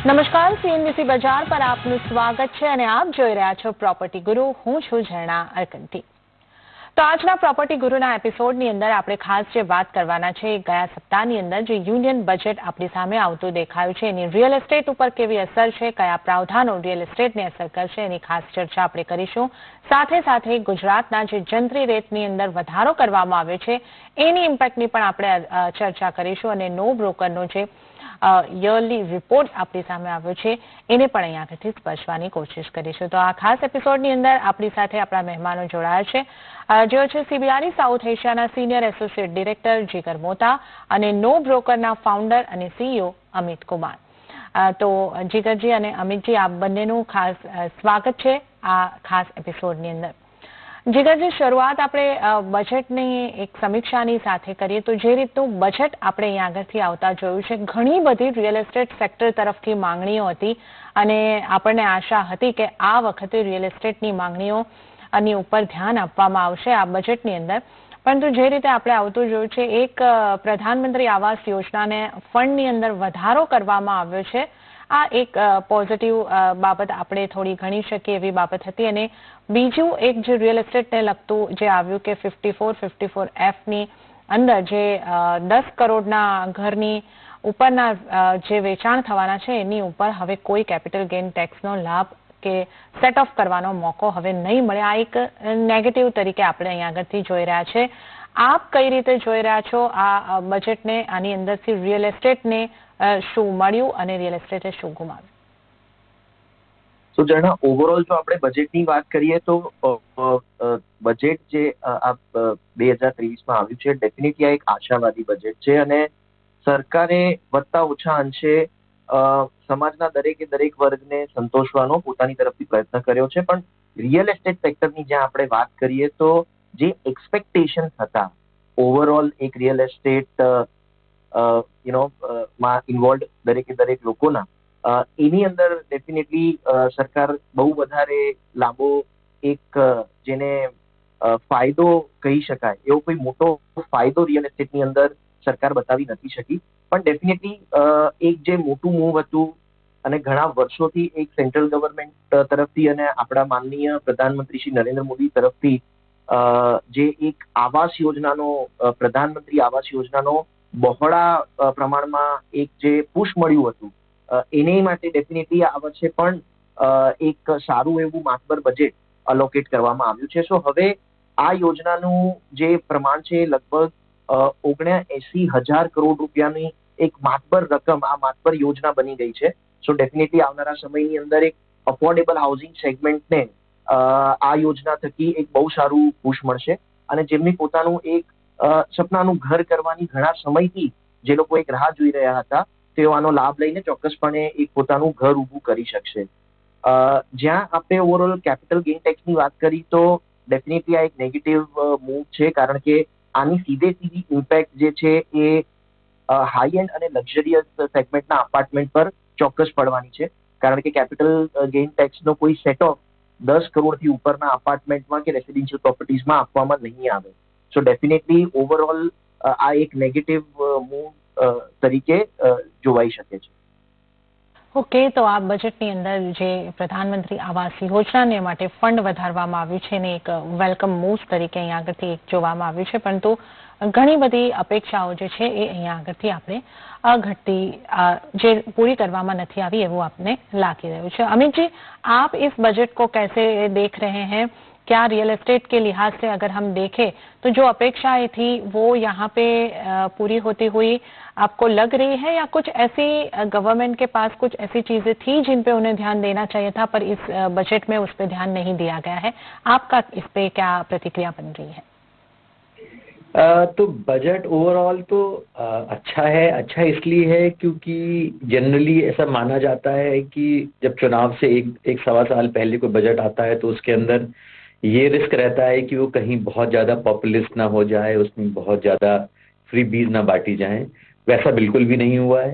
નમસ્કાર, સીએનબીસી બજાર પર આપનું સ્વાગત છે અને આપ જોઈ રહ્યા છો પ્રોપર્ટી ગુરુ. હું છું ઝરણા અરકંટી. તો આજના પ્રોપર્ટી ગુરુના એપિસોડની અંદર આપણે ખાસ જે વાત કરવાના છે એ ગયા સપ્તાહની અંદર જે યુનિયન બજેટ આપણી સામે આવતું દેખાયું છે એની રિયલ એસ્ટેટ ઉપર કેવી અસર છે, કયા પ્રાવધાનો રિયલ એસ્ટેટને અસર કરશે એની ખાસ ચર્ચા આપણે કરીશું. સાથે સાથે ગુજરાતના જે જંત્રી રેટની અંદર વધારો કરવામાં આવ્યો છે એની ઇમ્પેક્ટની પણ આપણે ચર્ચા કરીશું અને નો બ્રોકરનો જે યરલી રિપોર્ટ આપણી સામે આવ્યો છે એને પણ અહીં આગળથી સ્પર્શવાની કોશિશ કરીશું. તો આ ખાસ એપિસોડની અંદર આપણી સાથે આપણા મહેમાનો જોડાયા છે, જેઓ છે સીબીઆરઈ સાઉથ એશિયાના સિનિયર એસોસિએટ ડિરેક્ટર જીગર મોતા અને નો બ્રોકરના ફાઉન્ડર અને સીઈઓ અમિત કુમાર. તો જીગરજી અને અમિતજી, આપ બંનેનું ખાસ સ્વાગત છે આ ખાસ એપિસોડની અંદર. જીગરજી, શરૂઆત આપણે બજેટની એક સમીક્ષાની સાથે કરીએ તો જે રીતનું બજેટ આપણે અહીં આગળથી આવતા જોયું છે, ઘણી બધી રિયલ એસ્ટેટ સેક્ટર તરફથી માંગણીઓ હતી અને આપણને આશા હતી કે આ વખતે રિયલ એસ્ટેટની માંગણીઓની ઉપર ધ્યાન આપવામાં આવશે આ બજેટની અંદર. પરંતુ જે રીતે આપણે આવતું જોયું છે, એક પ્રધાનમંત્રી આવાસ યોજનાને ફંડની અંદર વધારો કરવામાં આવ્યો છે. આ એક પોઝિટિવ બાબત આપણે થોડી ગણી શકીએ એવી બાબત હતી. અને બીજું એક જે રિયલ એસ્ટેટને લગતું જે આવ્યું કે 54Fની અંદર જે 10 કરોડના ઘરની ઉપરના જે વેચાણ થવાના છે એની ઉપર હવે કોઈ કેપિટલ ગેઇન ટેક્સનો લાભ કે સેટ ઓફ કરવાનો મોકો હવે નહીં મળે. આ એક નેગેટિવ તરીકે આપણે અહીં આગળથી જોઈ રહ્યા છે. આપ કઈ રીતે જોઈ રહ્યા છો આ બજેટને? આની અંદરથી રિયલ એસ્ટેટને શું મળ્યું અને રિયલ એસ્ટેટે શું ગુમાવ્યું? તો જણા, ઓવરઓલ જો આપણે બજેટની વાત કરીએ તો બજેટ જે આ 2023માં આવ્યું છે ડેફિનેટલી આ એક આશાવાદી બજેટ છે અને સરકારે વત્તા ઓછા અંશે સમાજના દરેક વર્ગને સંતોષવાનો પોતાની તરફથી પ્રયત્ન કર્યો છે. પણ રિયલ એસ્ટેટ સેક્ટરની જ્યાં આપણે વાત કરીએ તો જે એક્સપેક્ટેશન હતા ઓવરઓલ એક રિયલ એસ્ટેટ માં ઇન્વોલ્વ દરેક લોકોના, એની અંદર ડેફિનેટલી સરકાર બહુ વધારે લાંબો એક જેને ફાયદો કહી શકાય એવો કોઈ મોટો ફાયદો રિયલ એસ્ટેટની અંદર સરકાર બતાવી નથી શકી. પણ ડેફિનેટલી એક જે મોટું મૂવ હતું અને ઘણા વર્ષોથી એક સેન્ટ્રલ ગવર્મેન્ટ તરફથી અને આપણા માનનીય પ્રધાનમંત્રી શ્રી નરેન્દ્ર મોદી તરફથી જે એક આવાસ યોજનાનો પ્રધાનમંત્રી આવાસ યોજનાનો બહોળા પ્રમાણમાં એક જે પુશ મળ્યું હતું, એને માટે ડેફિનેટલી આ વર્ષે પણ એક સારું એવું માતબર બજેટ અલોકેટ કરવામાં આવ્યું છે. સો હવે આ યોજનાનું જે પ્રમાણ છે લગભગ 79,000 કરોડ રૂપિયાની એક માતબર રકમ આ માતબર યોજના બની ગઈ છે. સો ડેફિનેટલી આવનારા સમયની અંદર એક અફોર્ડેબલ હાઉસિંગ સેગમેન્ટને આ યોજના થકી એક બહુ સારું પુશ મળશે અને જેમની પોતાનું એક સપનાનું ઘર કરવાની ઘણા સમયથી જે લોકો એક રાહ જોઈ રહ્યા હતા તેઓ આનો લાભ લઈને ચોક્કસપણે એક પોતાનું ઘર ઊભું કરી શકશે. જ્યાં આપણે ઓવરઓલ કેપિટલ ગેઇન ટેક્સની વાત કરી તો ડેફિનેટલી આ એક નેગેટિવ મૂવ છે, કારણ કે આની સીધી ઇમ્પેક્ટ જે છે એ હાઈ એન્ડ અને લક્ઝરિયસ સેગમેન્ટના અપાર્ટમેન્ટ પર ચોક્કસ પડવાની છે, કારણ કે કેપિટલ ગેઇન ટેક્સનો કોઈ સેટ ઓફ 10 કરોડથી ઉપરના અપાર્ટમેન્ટમાં કે રેસિડેન્શિયલ પ્રોપર્ટીઝમાં આપવામાં નહીં આવે. સો ડેફિનેટલી ઓવરઓલ આ એક નેગેટિવ મૂવ તરીકે જોવાઈ શકે છે. ઓકે, તો આ બજેટની અંદર જે પ્રધાનમંત્રી આવાસ યોજનાને માટે ફંડ વધારવામાં આવ્યું છે ને એક વેલકમ મૂવ તરીકે અહીં આગળથી એક જોવામાં આવ્યું છે. પરંતુ ઘણી બધી અપેક્ષાઓ જે છે એ અહીં આગળથી આપણે ઘટતી જે પૂરી કરવામાં નથી આવી એવું આપને લાગી રહ્યું છે. अमित जी, आप इस बजट को कैसे देख रहे हैं? क्या रियल एस्टेट के लिहाज से अगर हम देखें तो जो अपेक्षाएं थी वो यहाँ पे पूरी होती हुई आपको लग रही है, या कुछ ऐसी गवर्नमेंट के पास कुछ ऐसी चीजें थी जिन पे उन्हें ध्यान देना चाहिए था पर इस बजट में उस पे ध्यान नहीं दिया गया है? आपका इस पे क्या प्रतिक्रिया बन रही है? तो बजट ओवरऑल तो अच्छा है. अच्छा इसलिए है क्योंकि जनरली ऐसा माना जाता है कि जब चुनाव से एक सवा साल पहले कोई बजट आता है तो उसके अंदर ये रिस्क रहता है कि वो कहीं बहुत ज़्यादा पॉपुलिस्ट ना हो जाए, उसमें बहुत ज़्यादा फ्री बीज ना बांटी जाएं. वैसा बिल्कुल भी नहीं हुआ है.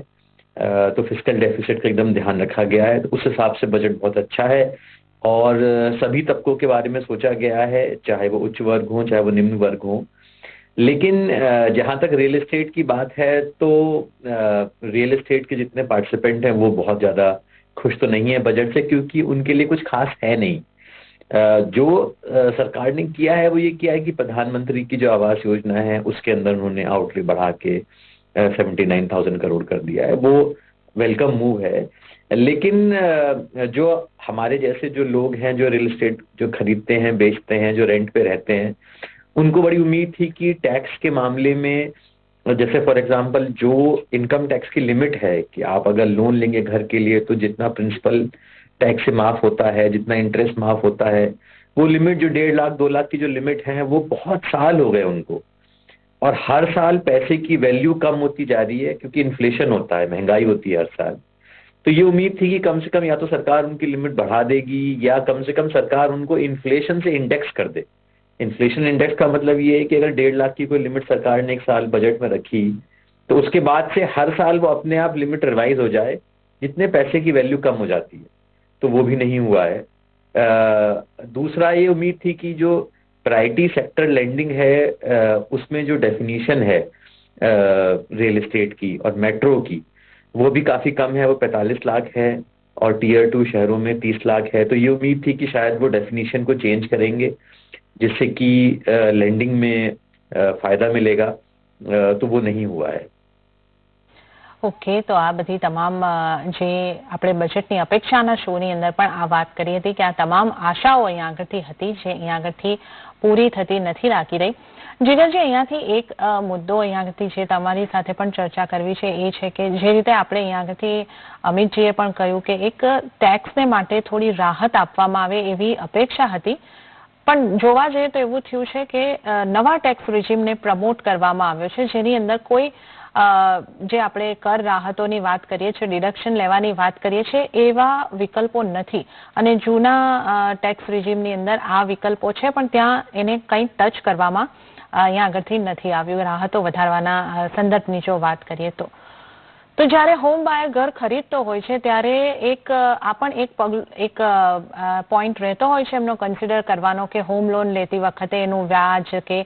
तो फिस्कल डेफिसिट का एकदम ध्यान रखा गया है. तो उस हिसाब से बजट बहुत अच्छा है और सभी तबकों के बारे में सोचा गया है, चाहे वो उच्च वर्ग हो चाहे वो निम्न वर्ग हो. लेकिन जहाँ तक रियल एस्टेट की बात है तो रियल एस्टेट के जितने पार्टिसिपेंट हैं वो बहुत ज़्यादा खुश तो नहीं है बजट से, क्योंकि उनके लिए कुछ खास है नहीं। जो सरकार ने किया है वो ये किया है कि प्रधानमंत्री की जो आवास योजना है उसके अंदर उन्होंने आउटले बढ़ा के 79,000 करोड़ कर दिया है। वो वेलकम मूव है। लेकिन जो हमारे जैसे जो लोग हैं, जो रियल एस्टेट जो खरीदते हैं, बेचते हैं, जो रेंट पे रहते हैं, उनको बड़ी उम्मीद थी कि टैक्स के मामले में, जैसे फॉर एग्जांपल जो इनकम टैक्स की लिमिट है कि आप अगर लोन लेंगे घर के लिए तो जितना प्रिंसिपल टैक्स से माफ होता है, जितना इंटरेस्ट माफ होता है, वो लिमिट जो 1.5 लाख 2 लाख की जो लिमिट है वो बहुत साल हो गए उनको, और हर साल पैसे की वैल्यू कम होती जा रही है क्योंकि इन्फ्लेशन होता है, महंगाई होती है हर साल। तो ये उम्मीद थी कि कम से कम या तो सरकार उनकी लिमिट बढ़ा देगी या कम से कम सरकार उनको इन्फ्लेशन से इंडेक्स कर दे। इन्फ्लेशन इंडेक्स का मतलब ये है कि अगर 1.5 लाख की कोई लिमिट सरकार ने एक साल बजट में रखी तो उसके बाद से हर साल वो अपने आप लिमिट रिवाइज हो जाए जितने पैसे की वैल्यू कम हो जाती है। तो वो भी नहीं हुआ है। दूसरा ये उम्मीद थी कि जो प्रायोरिटी सेक्टर लेंडिंग है उसमें जो डेफिनेशन है रियल एस्टेट की और मेट्रो की, वो भी काफ़ी कम है, वो 45 लाख है और टीयर 2 शहरों में 30 लाख है। तो ये उम्मीद थी कि शायद वो डेफिनेशन को चेंज करेंगे जिससे कि लेंडिंग में फ़ायदा मिलेगा, तो वो नहीं हुआ है। ઓકે, તો આ બધી તમામ જે આપણે બજેટની અપેક્ષાના શોની અંદર પણ આ વાત કરી હતી કે આ તમામ આશાઓ અહીંયા આગળથી હતી જે અહીંયા આગળથી પૂરી થતી નથી લાગી રહી। જીગરજી, અહીંયાથી એક મુદ્દો અહીંયા આગળથી જે તમારી સાથે પણ ચર્ચા કરવી છે એ છે કે જે રીતે આપણે અહીંયા આગળથી અમિતજીએ પણ કહ્યું કે એક ટેક્સને માટે થોડી રાહત આપવામાં આવે એવી અપેક્ષા હતી, પણ જોવા જઈએ તો એવું થયું છે કે નવા ટેક્સ રિજીમને પ્રમોટ કરવામાં આવ્યો છે જેની અંદર કોઈ જે આપણે કર રાહતોની વાત કરીએ છીએ, ડિડક્શન લેવાની વાત કરીએ છીએ, એવા વિકલ્પો નથી અને જૂના ટેક્સ રિજીમની અંદર આ વિકલ્પો છે પણ ત્યાં એને કંઈ ટચ કરવામાં અહીંયા આગળથી નથી આવ્યું રાહતો વધારવાના સંદર્ભની જો વાત કરીએ તો જ્યારે હોમ બાયર ઘર ખરીદતો હોય છે ત્યારે એક આ પણ એક પોઈન્ટ રહેતો હોય છે એમનો કન્સિડર કરવાનો કે હોમ લોન લેતી વખતે એનું વ્યાજ કે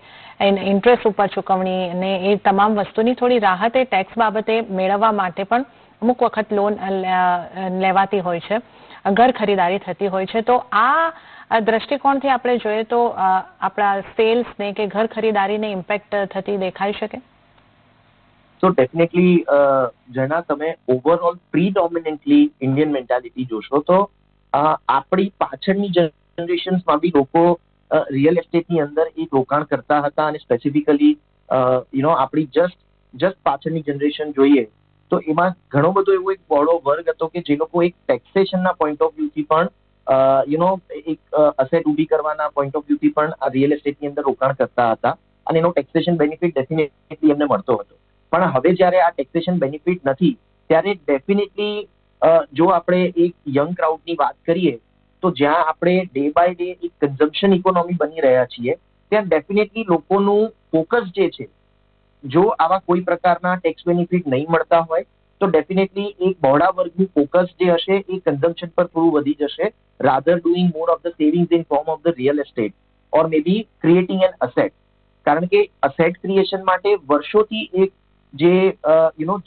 ઇન્ટરેસ્ટ ઉપર ચૂકવણી અને એ તમામ વસ્તુની થોડી રાહત એ ટેક્સ બાબતે મેળવવા માટે પણ અમુક વખત લોન લેવાતી હોય છે, ઘર ખરીદારી થતી હોય છે। તો આ દ્રષ્ટિકોણથી આપણે જોઈએ તો આપણા સેલ્સને કે ઘર ખરીદારીને ઇમ્પેક્ટ થતી દેખાઈ શકે? તો ડેફિનેટલી જેના તમે ઓવરઓલ પ્રીડોમિનેન્ટલી ઇન્ડિયન મેન્ટાલિટી જોશો તો આપણી પાછળની જનરેશન્સમાં બી લોકો રિયલ એસ્ટેટની અંદર એક રોકાણ કરતા હતા અને સ્પેસિફિકલી આપણી જસ્ટ પાછળની જનરેશન જોઈએ તો એમાં ઘણો બધો એવો એક બહોળો વર્ગ હતો કે જે લોકો એક ટેક્સેશનના પોઈન્ટ ઓફ વ્યૂથી પણ એક અસેટ ઊભી કરવાના પોઈન્ટ ઓફ વ્યૂથી પણ આ રિયલ એસ્ટેટની અંદર રોકાણ કરતા હતા અને એનો ટેક્સેશન બેનિફિટ ડેફિનેટલી એમને મળતો હતો। પણ હવે જ્યારે આ ટેક્સેશન બેનિફિટ નથી ત્યારે ડેફિનેટલી જો આપણે એક યંગ ક્રાઉડની વાત કરીએ તો જ્યાં આપણે ડે બાય ડે એક કન્ઝમ્પશન ઇકોનોમી બની રહ્યા છીએ ત્યાં ડેફિનેટલી લોકોનું ફોકસ જે છે જો આવા કોઈ પ્રકારના ટેક્સ બેનિફિટ નહીં મળતા હોય તો ડેફિનેટલી એક બહોળા વર્ગનું ફોકસ જે હશે એ કન્ઝમ્પશન પર થોડું વધી જશે rather doing more of the savings in form of the real estate or maybe creating an asset. કારણ કે અસેટ ક્રિએશન માટે વર્ષોથી એક જે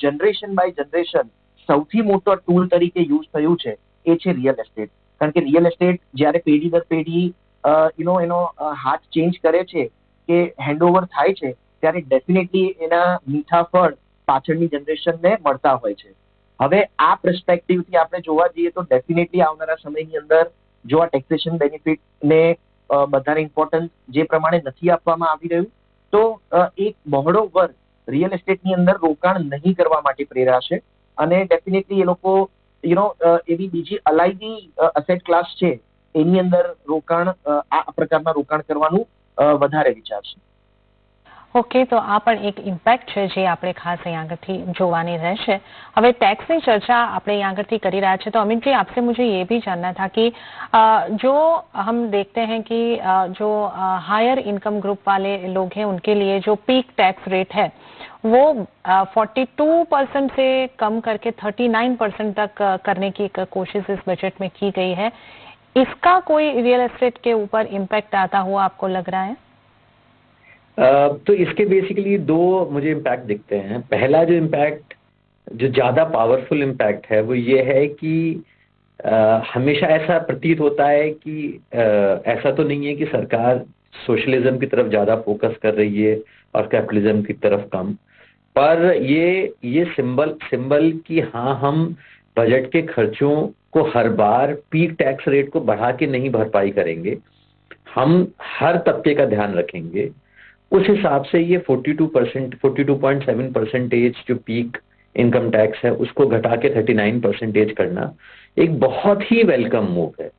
જનરેશન બાય જનરેશન સૌથી મોટો ટૂલ તરીકે યુઝ થયું છે એ છે રિયલ એસ્ટેટ। કારણ કે રિયલ એસ્ટેટ જ્યારે પેઢી દર પેઢી એનો હાથ ચેન્જ કરે છે કે હેન્ડઓવર થાય છે ત્યારે ડેફિનેટલી એના મીઠા ફળ પાછળની જનરેશનને મળતા હોય છે। હવે આ પર્સપેક્ટિવથી આપણે જોવા જઈએ તો ડેફિનેટલી આવનારા સમયની અંદર જો આ ટેક્સેશન બેનિફિટને વધારે ઇમ્પોર્ટન્સ જે પ્રમાણે નથી આપવામાં આવી રહ્યું તો એક બહોળો વર્ગ રિયલ એસ્ટેટની અંદર રોકાણ નહીં કરવા માટે પ્રેરાશે અને ડેફિનેટલી એ લોકો એવી બીજી અલાયદી અસેટ ક્લાસ છે એની અંદર રોકાણ આ પ્રકારના રોકાણ કરવાનું વધારે વિચારશે। ઓકે, તો આ પણ એક ઇમ્પેક્ટ છે જે આપણે ખાસ અહીં આગળથી જોવાની રહેશે। હવે टैक्सની चर्चा આપણે અહીં આગળથી કરી રહ્યા છે तो अमित जी आपसे मुझे ये भी जानना था कि जो हम देखते हैं कि जो हायर इनकम ग्रुप वाले लोग हैं उनके लिए जो पीक टैक्स रेट है वो 42% से कम करके 39% तक करने की एक कोशिश इस बजट में की गई है। इसका कोई रियल एस्टेट के ऊपर इम्पैक्ट आता हुआ आपको लग रहा है? तो इसके बेसिकली दो मुझे इम्पैक्ट दिखते हैं। पहला जो इम्पैक्ट, जो ज़्यादा पावरफुल इम्पैक्ट है, वो ये है कि हमेशा ऐसा प्रतीत होता है कि ऐसा तो नहीं है कि सरकार सोशलिज्म की तरफ ज़्यादा फोकस कर रही है और कैपिटलिज्म की तरफ कम, पर ये सिंबल कि हाँ, हम बजट के खर्चों को हर बार पीक टैक्स रेट को बढ़ा के नहीं भरपाई करेंगे, हम हर तबके का ध्यान रखेंगे। उस हिसाब से ये 42.7% जो पीक इनकम टैक्स है उसको घटा के 39% करना एक बहुत ही वेलकम मूव है,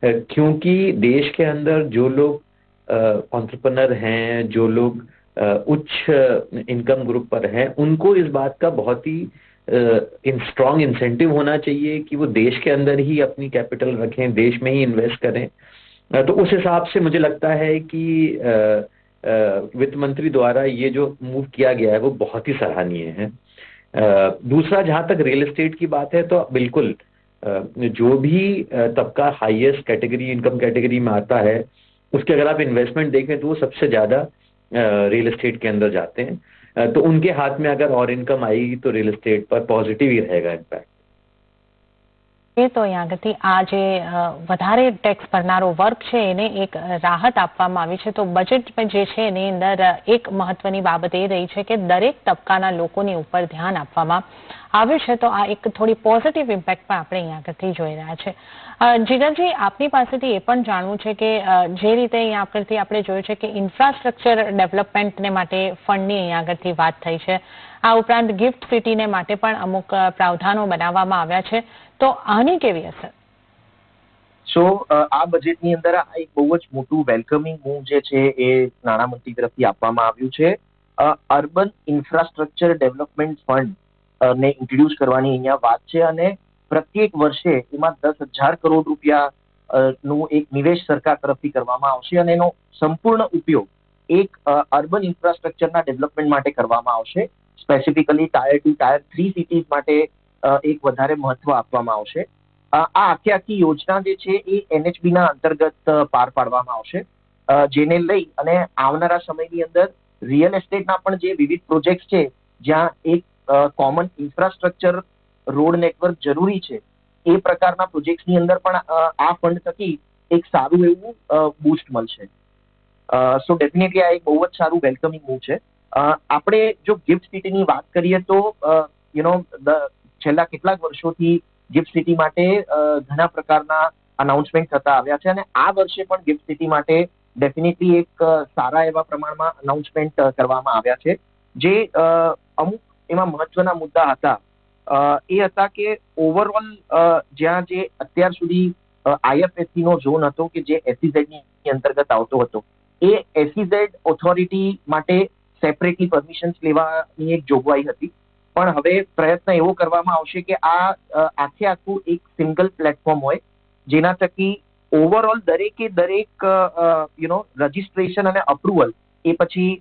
क्योंकि देश के अंदर जो लोग एंटरप्रेन्योर हैं, जो लोग उच्च इनकम ग्रुप पर हैं, उनको इस बात का बहुत ही स्ट्रॉन्ग इंसेंटिव होना चाहिए कि वो देश के अंदर ही अपनी कैपिटल रखें, देश में ही इन्वेस्ट करें। तो उस हिसाब से मुझे लगता है कि वित्त मंत्री द्वारा ये जो मूव किया गया है वो बहुत ही सराहनीय है। दूसरा, जहाँ तक रियल एस्टेट की बात है, तो बिल्कुल जो भी तबका हाईएस्ट कैटेगरी, इनकम कैटेगरी में आता है, उसके अगर आप इन्वेस्टमेंट देखें तो वो सबसे ज़्यादा रियल एस्टेट के अंदर जाते हैं। तो उनके हाथ में अगर और इनकम आएगी तो रियल एस्टेट पर पॉजिटिव ही रहेगा इम्पैक्ट। તો અહીં આગળથી આ જે વધારે ટેક્સ ભરનારો વર્ગ છે એને એક રાહત આપવામાં આવી છે, તો બજેટ જે છે એની અંદર એક મહત્વની બાબત એ રહી છે કે દરેક તબક્કાના લોકોની ઉપર ધ્યાન આપવામાં આવ્યું છે, તો આ એક થોડી પોઝિટિવ ઇમ્પેક્ટ પણ આપણે અહીં આગળથી જોઈ રહ્યા છે। જીગરજી, આપની પાસેથી એ પણ જાણવું છે કે જે રીતે અહીં આગળથી આપણે જોયું છે કે ઇન્ફ્રાસ્ટ્રક્ચર ડેવલપમેન્ટને માટે ફંડની અહીં આગળથી વાત થઈ છે, આ ઉપરાંત ગિફ્ટ સિટીને માટે પણ અમુક પ્રાવધાનો બનાવવામાં આવ્યા છે, તો આની કેવી અસર? સો આ બજેટની અંદર આ એક બહુ જ મોટું વેલકમિંગ મૂવ જે છે એ નાણામંત્રી તરફથી આપવામાં આવ્યું છે। અર્બન ઇન્ફ્રાસ્ટ્રક્ચર ડેવલપમેન્ટ ફંડ ને ઇન્ટ્રોડ્યુસ કરવાની અહીંયા વાત છે, અને પ્રત્યેક વર્ષે એમાં 10,000 કરોડ રૂપિયા નું એક નિવેશ સરકાર તરફથી કરવામાં આવશે, અને એનો સંપૂર્ણ ઉપયોગ એક અર્બન ઇન્ફ્રાસ્ટ્રક્ચરના ડેવલપમેન્ટ માટે કરવામાં આવશે। સ્પેસિફિકલી ટાયર 2, ટાયર 3 સિટીઝ માટે એક વધારે મહત્વ આપવામાં આવશે। આ આખી યોજના જે છે એ NHB ના અંતર્ગત પાર પાડવામાં આવશે, જેને લઈ અને આવનારા સમયની અંદર રિયલ એસ્ટેટના પણ જે વિવિધ પ્રોજેક્ટ છે જ્યાં એક કોમન ઇન્ફ્રાસ્ટ્રક્ચર રોડ નેટવર્ક જરૂરી છે, એ પ્રકારના પ્રોજેક્ટ્સની અંદર પણ આ ફંડ થકી એક સારું એવું બૂસ્ટ મળશે। સો ડેફિનેટલી આ એક બહુ જ સારું વેલકમિંગ મૂવ છે। આપણે જો ગિફ્ટ સિટીની વાત કરીએ તો છેલ્લા કેટલાક વર્ષોથી ગિફ્ટ સિટી માટે ઘણા પ્રકારના અનાઉન્સમેન્ટ થતા આવ્યા છે, અને આ વર્ષે પણ ગિફ્ટ સિટી માટે ડેફિનેટલી એક સારા એવા પ્રમાણમાં અનાઉન્સમેન્ટ કરવામાં આવ્યા છે। જે અમુક એમાં મહત્વના મુદ્દા હતા એ હતા કે ઓવરઓલ જ્યાં જે અત્યાર સુધી IFSC નો ઝોન હતો કે જે SEZ ની અંતર્ગત આવતો હતો, એ SEZ ઓથોરિટી માટે સેપરેટલી પરમિશન્સ લેવાની એક જોગવાઈ હતી, પણ હવે પ્રયત્ન એવો કરવામાં આવશે કે આ આખું એક સિંગલ પ્લેટફોર્મ હોય, જેના થકી ઓવરઓલ દરેકે દરેક રજિસ્ટ્રેશન અને અપ્રુવલ એ પછી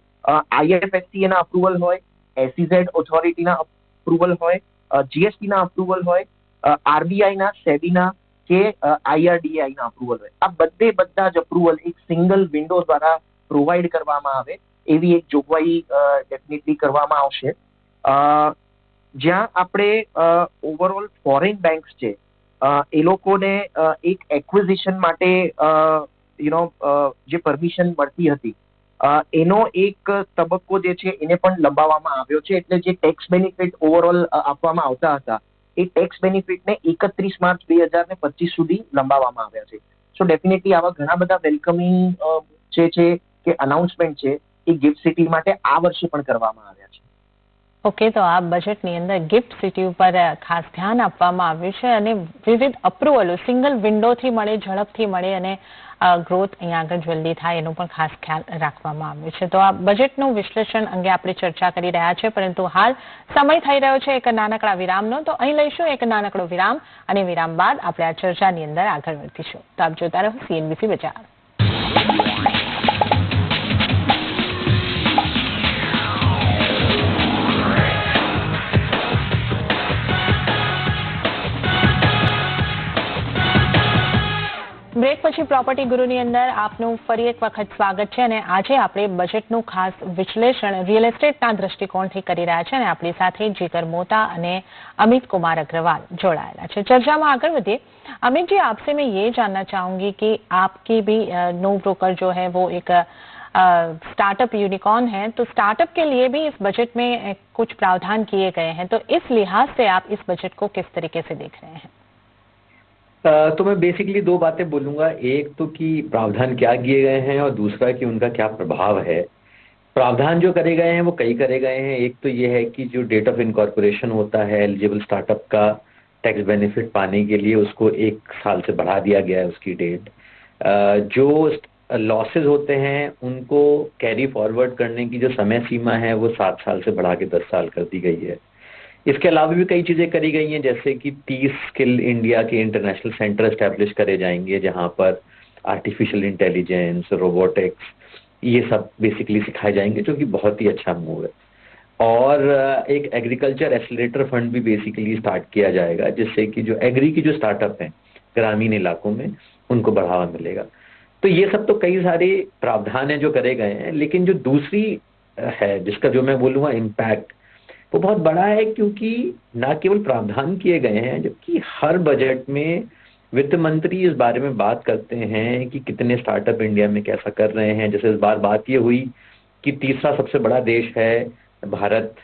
IFSC ના અપ્રુવલ હોય, SEZ ઓથોરિટીના અપ્રુવલ હોય, GST ના અપ્રુવલ હોય, RBI ના, SEBI ના કે IRDAI ના અપ્રુવલ હોય, આ બધા જ અપ્રુવલ એક સિંગલ વિન્ડો દ્વારા પ્રોવાઈડ કરવામાં આવે એવી એક જોગવાઈ ડેફિનેટલી કરવામાં આવશે। જ્યાં આપણે ઓવરઓલ ફોરેન બેંક્સ છે એ લોકોને એક એક્વિઝિશન માટે જે પરમિશન મળતી હતી એનો એક તબક્કો જે છે એને પણ લંબાવવામાં આવ્યો છે, એટલે જે ટેક્સ બેનિફિટ ઓવરઓલ આપવામાં આવતા હતા એ ટેક્સ બેનિફિટને 31 માર્ચ 2025 સુધી લંબાવવામાં આવ્યા છે। સો ડેફિનેટલી આવા ઘણા બધા વેલકમિંગ જે છે કે અનાઉન્સમેન્ટ છે એ ગિફ્ટ સિટી માટે આ વર્ષે પણ કરવામાં આવ્યા છે। ઓકે, તો આ બજેટની અંદર ગિફ્ટ સિટી ઉપર ખાસ ધ્યાન આપવામાં આવ્યું છે, અને વિવિધ અપ્રુવલો સિંગલ વિન્ડોથી મળે, ઝડપથી મળે, અને ગ્રોથ અહીંયા આગળ જલ્દી થાય એનું પણ ખાસ ખ્યાલ રાખવામાં આવ્યો છે। તો આ બજેટનું વિશ્લેષણ અંગે આપણે ચર્ચા કરી રહ્યા છે, પરંતુ હાલ સમય થઈ રહ્યો છે એક નાનકડા વિરામનો, તો અહીં લઈશું એક નાનકડો વિરામ, અને વિરામ બાદ આપણે આ ચર્ચાની અંદર આગળ વધીશું। તો આપ જોતા રહો CNBC બજાર। બ્રેક પછી પછી પ્રોપર્ટી ગુરુની અંદર આપનું ફરી એક વખત સ્વાગત છે અને આજે આપણે બજેટનું ખાસ વિશ્લેષણ રિયલ એસ્ટેટના દૃષ્ટિકોણથી કરી રહ્યા છે અને આપણી સાથે જીગર मोहता અને अमित कुमार अग्रवाल जोड़ाया है। चर्चा में आगे बढ़िए। अमित जी, आपसे मैं ये जानना चाहूंगी कि आपकी भी नो ब्रोकर जो है वो एक स्टार्टअप यूनिकॉर्न है, तो स्टार्टअप के लिए भी इस बजट में कुछ प्रावधान किए गए हैं, तो इस लिहाज से आप इस बजट को किस तरीके से देख रहे हैं? तो मैं बेसिकली दो बातें बोलूँगा। एक तो कि प्रावधान क्या किए गए हैं और दूसरा कि उनका क्या प्रभाव है। प्रावधान जो करे गए हैं वो कई करे गए हैं। एक तो ये है कि जो डेट ऑफ इनकॉर्पोरेशन होता है एलिजिबल स्टार्टअप का टैक्स बेनिफिट पाने के लिए, उसको 1 साल से बढ़ा दिया गया है उसकी डेट। जो लॉसेज होते हैं उनको कैरी फॉरवर्ड करने की जो समय सीमा है वो 7 साल से बढ़ा के 10 साल कर दी गई है। इसके अलावा भी कई चीज़ें करी गई हैं, जैसे कि 30 स्किल इंडिया के इंटरनेशनल सेंटर एस्टैब्लिश करे जाएंगे, जहां पर आर्टिफिशियल इंटेलिजेंस, रोबोटिक्स, ये सब बेसिकली सिखाए जाएंगे, जो कि बहुत ही अच्छा मूव है। और एक एग्रीकल्चर एक्सेलरेटर फंड भी बेसिकली स्टार्ट किया जाएगा, जिससे कि जो एग्री की जो स्टार्टअप हैं ग्रामीण इलाकों में, उनको बढ़ावा मिलेगा। तो ये सब तो कई सारे प्रावधान हैं जो करे गए हैं, लेकिन जो दूसरी है जिसका जो मैं बोलूँगा इम्पैक्ट, वो बहुत बड़ा है, क्योंकि ना केवल प्रावधान किए गए हैं, जबकि हर बजट में वित्त मंत्री इस बारे में बात करते हैं कि कितने स्टार्टअप इंडिया में कैसा कर रहे हैं। जैसे इस बार बात ये हुई कि तीसरा सबसे बड़ा देश है भारत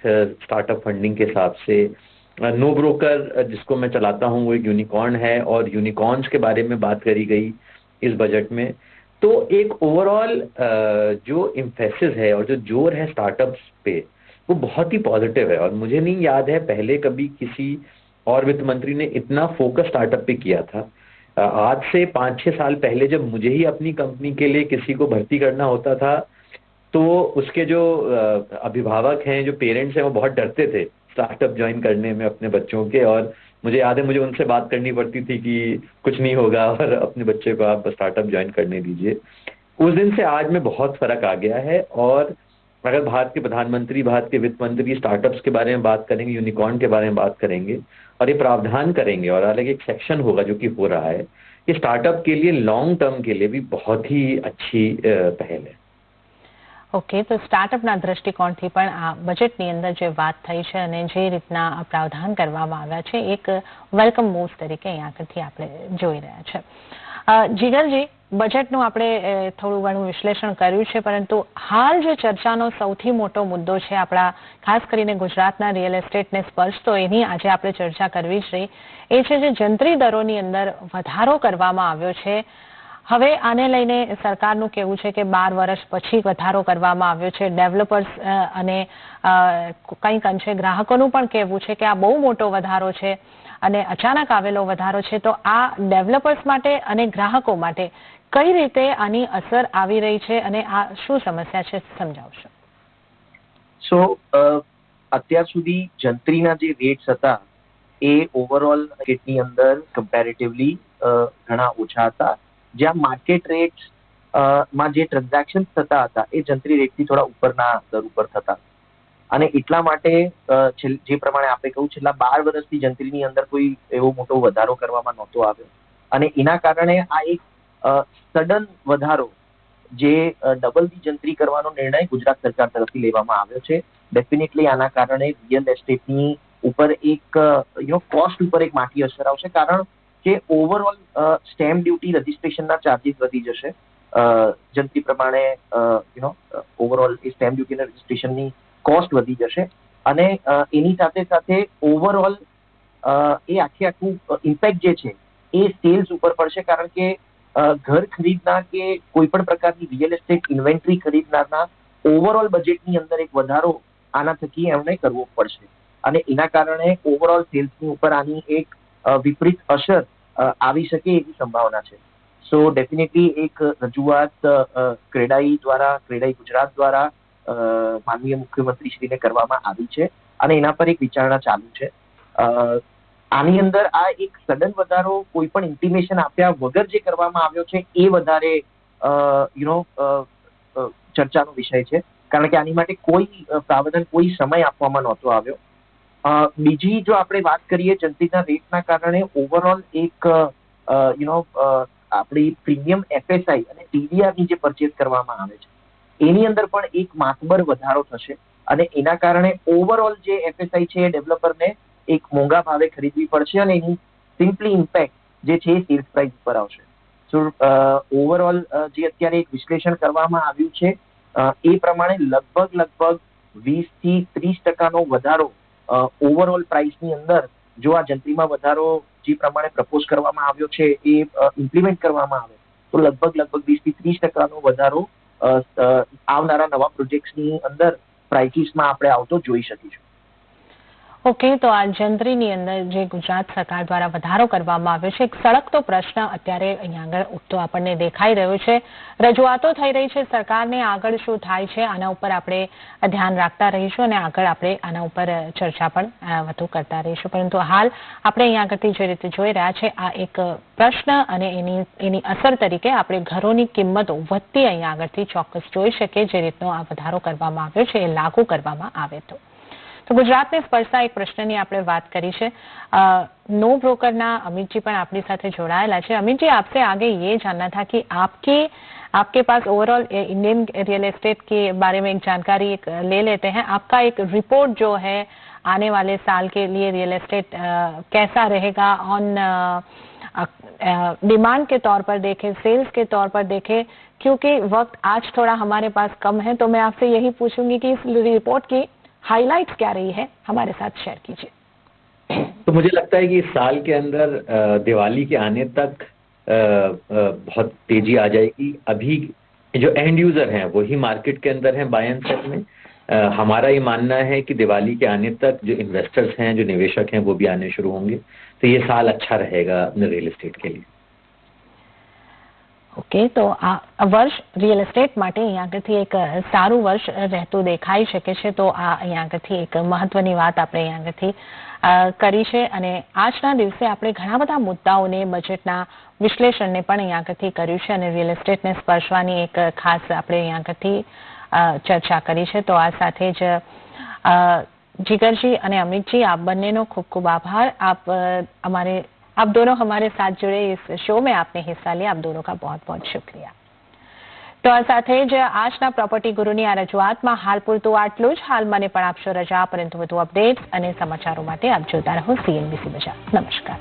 स्टार्टअप फंडिंग के हिसाब से। नो ब्रोकर जिसको मैं चलाता हूँ वो एक यूनिकॉर्न है, और यूनिकॉर्न्स के बारे में बात करी गई इस बजट में। तो एक ओवरऑल जो इम्फेसिस है और जो जोर है स्टार्टअप्स पे, वो बहुत ही पॉजिटिव है। और मुझे नहीं याद है पहले कभी किसी और वित्त मंत्री ने इतना फोकस स्टार्टअप पे किया था। आज से 5-6 साल पहले जब मुझे ही अपनी कंपनी के लिए किसी को भर्ती करना होता था, तो उसके जो अभिभावक हैं, जो पेरेंट्स हैं, वो बहुत डरते थे स्टार्टअप ज्वाइन करने में अपने बच्चों के। और मुझे याद है मुझे उनसे बात करनी पड़ती थी कि कुछ नहीं होगा और अपने बच्चे को आप स्टार्टअप ज्वाइन करने दीजिए। उस दिन से आज में बहुत फर्क आ गया है। और अगर भारत के प्रधानमंत्री, भारत के वित्त मंत्री स्टार्टअप्स के बारे में बात करेंगे, यूनिकॉर्न के बारे में बात करेंगे और ये प्रावधान करेंगे, और अलग एक सेक्शन होगा जो कि हो रहा है, ये स्टार्टअप के लिए लॉन्ग टर्म के लिए भी बहुत ही अच्छी पहल है। ओके, तो स्टार्टअपના દૃષ્ટિકોણથી પણ આ બજેટની અંદર જે વાત થઈ છે અને જે રીતના આ પ્રાવધાન કરવામાં આવ્યા છે, એક વેલકમ મૂવ તરીકે અહીંયા આગળથી આપણે જોઈ રહ્યા છે। જીગરજી, બજેટનું આપણે થોડું ઘણું વિશ્લેષણ કર્યું છે, પરંતુ હાલ જે ચર્ચાનો સૌથી મોટો મુદ્દો છે આપણા ખાસ કરીને ગુજરાતના રિયલ એસ્ટેટને સ્પર્શતો, એની આજે આપણે ચર્ચા કરવી જ રહી। એ છે જે જંત્રી દરોની અંદર વધારો કરવામાં આવ્યો છે। હવે આને લઈને સરકારનું કહેવું છે કે 12 વર્ષ પછી વધારો કરવામાં આવ્યો છે। ડેવલપર્સ અને કંઈક અંશે ગ્રાહકોનું પણ કહેવું છે કે આ બહુ મોટો વધારો છે અને અચાનક આવેલો વધારો છે। તો આ ડેવલપર્સ માટે અને ગ્રાહકો માટે કઈ રીતે આની અસર આવી રહી છે અને આ શું સમસ્યા છે, સમજાવશો? સો અત્યાર સુધી જંત્રીના જે રેટ્સ હતા એ ઓવરઓલ માર્કેટની અંદર કમ્પેરેટિવલી ઘણા ઓછા હતા, જ્યાં માર્કેટ રેટ્સ માં જે ટ્રાન્ઝેક્શન્સ થતા હતા એ જંત્રી રેટથી થોડા ઉપરના દર ઉપર થતા, અને એટલા માટે જે પ્રમાણે આપણે કહ્યું છેલ્લા 12 વર્ષથી જંત્રીની અંદર કોઈ એવો મોટો વધારો કરવામાં નહોતો આવ્યો, અને એના કારણે આ એક સડન વધારો જે ડબલ દી જંત્રી કરવાનો નિર્ણય ગુજરાત સરકાર તરફથી લેવામાં આવ્યો છે। ડેફિનેટલી આના કારણે રિયલ એસ્ટેટની ઉપર એક કોસ્ટ ઉપર એક માઠી અસર આવશે, કારણ કે ઓવરઓલ સ્ટેમ્પ ડ્યુટી રજિસ્ટ્રેશનના ચાર્જીસ વધી જશે। જંત્રી પ્રમાણે ઓવરઓલ એ સ્ટેમ્પ ડ્યુટી અને રજિસ્ટ્રેશનની કોસ્ટ વધી જશે, અને એની સાથે સાથે ઓવરઓલ એ આખું ઇમ્પેક્ટ જે છે એ સેલ્સ ઉપર પડશે, કારણ કે ઘર ખરીદનાર કે કોઈ પણ પ્રકારની રિયલ એસ્ટેટ ઇન્વેન્ટરી ખરીદનારના ઓવરઓલ બજેટની અંદર એક વધારો આના થકી એમણે કરવો પડશે, અને એના કારણે ઓવરઓલ સેલ્સની ઉપર આની એક વિપરીત અસર આવી શકે એવી સંભાવના છે। સો ડેફિનેટલી એક રજૂઆત ક્રેડાઈ ગુજરાત દ્વારા માનનીય મુખ્યમંત્રીશ્રીને કરવામાં આવી છે, અને એના પર એક વિચારણા ચાલુ છે। આની અંદર આ એક સડન વધારો કોઈ પણ ઇન્ટિમેશન આપ્યા વગર જે કરવામાં આવ્યો છે એ વધારે ચર્ચાનો વિષય છે, કારણ કે આની માટે કોઈ પ્રાવધાન, કોઈ સમય આપવામાં નહોતો આવ્યો। બીજી જો આપણે વાત કરીએ જંત્રીના રેટના કારણે ઓવરઓલ એક આપણી પ્રીમિયમ એફએસઆઈ અને ટીડીઆરની જે પરચેસ કરવામાં આવે છે એની અંદર પણ એક માતબર વધારો થશે અને એના કારણે ઓવરઓલ જે એફએસઆઈ છે એ ડેવલપરને એક મોંઘા ભાવે ખરીદવી પડશે અને એની સિમ્પલી ઇમ્પેક્ટ જે છે એ સેલ્સ પ્રાઇસ પર આવશે. સો ઓવરઓલ જે અત્યારે એક વિશ્લેષણ કરવામાં આવ્યું છે એ પ્રમાણે લગભગ 20 થી 30% વધારો ઓવરઓલ પ્રાઇસની અંદર જો આ જંત્રીમાં વધારો જે પ્રમાણે પ્રપોઝ કરવામાં આવ્યો છે એ ઇમ્પ્લિમેન્ટ કરવામાં આવે તો લગભગ 20 થી 30% વધારો આવનારા નવા પ્રોજેક્ટ્સની અંદર પ્રાઇસીસમાં આપણે આવતો જોઈ શકીશું. ઓકે, તો આ જંત્રીની અંદર જે ગુજરાત સરકાર દ્વારા વધારો કરવામાં આવ્યો છે, એક સળગતો પ્રશ્ન અત્યારે અહીંયા આગળ ઉઠતો આપણને દેખાઈ રહ્યો છે. રજૂઆતો થઈ રહી છે સરકારને, આગળ શું થાય છે આના ઉપર આપણે ધ્યાન રાખતા રહીશું અને આગળ આપણે આના ઉપર ચર્ચા પણ વધુ કરતા રહીશું. પરંતુ હાલ આપણે અહીંયા આગળથી જે રીતે જોઈ રહ્યા છે આ એક પ્રશ્ન અને એની અસર તરીકે આપણે ઘરોની કિંમતો વધતી અહીંયા આગળથી ચોક્કસ જોઈ શકીએ. જે રીતનો આ વધારો કરવામાં આવ્યો છે એ લાગુ કરવામાં આવે તો ગુજરાતને સ્પર્શતા એક પ્રશ્નની આપણે વાત કરી છે. नो ब्रोकरना अमित जी पण अपनी साथे जोड़ाયેલા છે. अमित जी, आपसे आगे ये जानना था कि आपके पास ओवरऑल इंडियन रियल एस्टेट के बारे में एक जानकारी ले लेते हैं. आपका एक रिपोर्ट जो है आने वाले साल के लिए रियल एस्टेट कैसा रहेगा ऑन डिमांड के तौर पर देखें, सेल्स के तौर पर देखें, क्योंकि वक्त आज थोड़ा हमारे पास कम है तो मैं आपसे यही पूछूंगी कि इस रिपोर्ट की हाइलाइट्स क्या रही है, हमारे साथ शेयर कीजिए. तो मुझे लगता है कि इस साल के अंदर दिवाली के आने तक बहुत तेजी आ जाएगी. अभी जो एंड यूजर हैं वही मार्केट के अंदर हैं बाय एंड सेल में. हमारा ये मानना है कि दिवाली के आने तक जो इन्वेस्टर्स हैं, जो निवेशक हैं, वो भी आने शुरू होंगे. तो ये साल अच्छा रहेगा अपने रियल एस्टेट के लिए. ओके, तो आ वर्ष रियल एस्टेट માટે અહીંયા આગળથી એક સારું વર્ષ રહેતું દેખાઈ શકે છે. તો આ અહીંયા આગળથી એક મહત્વની વાત આપણે અહીંયા આગળથી કરી છે અને આજના દિવસે આપણે ઘણા બધા મુદ્દાઓને, બજેટના વિશ્લેષણને પણ અહીંયા આગળથી કર્યું છે અને રિયલ એસ્ટેટને સ્પર્શવાની એક ખાસ આપણે અહીંયા આગળથી ચર્ચા કરી છે. તો આ સાથે જ જીગરજી અને અમિતજી, આપ બંનેનો ખૂબ ખૂબ આભાર. आप दोनों हमारे साथ जुड़े, इस शो में आपने हिस्सा लिया, आप दोनों का बहुत बहुत शुक्रिया. तो आ સાથે જ આજના પ્રોપર્ટી ગુરુની આ રજૂઆતમાં હાલ પૂરતું આટલું જ. હાલ મને પણ આપશો રજા, પરંતુ વધુ અપડેટ્સ અને સમાચારો માટે આપ જોતા રહો CNBC બજાર. નમસ્કાર.